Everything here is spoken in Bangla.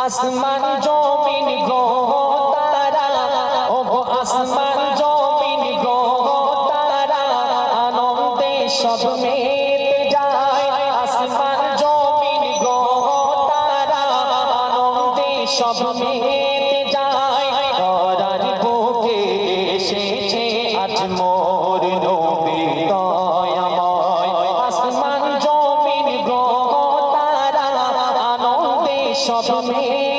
আসমান জমিন গো তারা, ও গো আসমান জমিন গো তারা, আনন্দে সব মেতে যায়। আসমান জমিন গো তারা, আনন্দে সব মেতে যায়। ধরার বুকে এসেছে আজ মোর নবী দয়াময়। আসমান জমিন গো তারা, আনন্দে সব মেতে